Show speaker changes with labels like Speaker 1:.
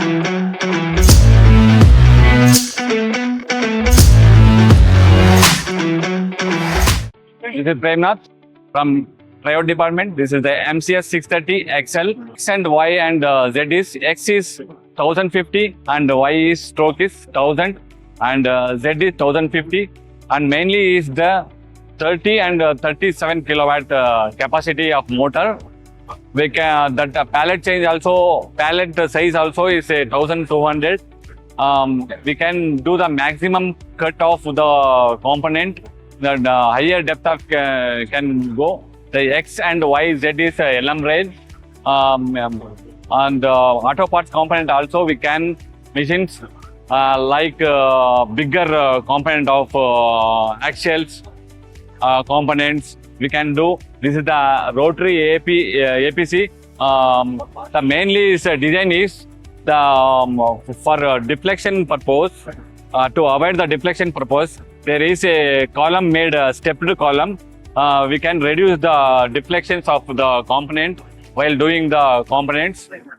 Speaker 1: This is Prem Nath from Private Department. This is the Mch 630Xl. X and Y and Z is X is 1050 and Y is stroke is 1000 and Z is 1050 and mainly is the 30 and 37 kilowatt capacity of motor. We can that pallet change also, pallet size also is a 1200. We can do the maximum cut of the component. The higher depth of can go. The X and Y Z is LM rail. And auto parts component also we can machines like bigger component of axles components we can do. This is the rotary APC. The mainly is design is the for deflection purpose. To avoid the deflection purpose, there is a column made stepped column. We can reduce the deflections of the component while doing the components.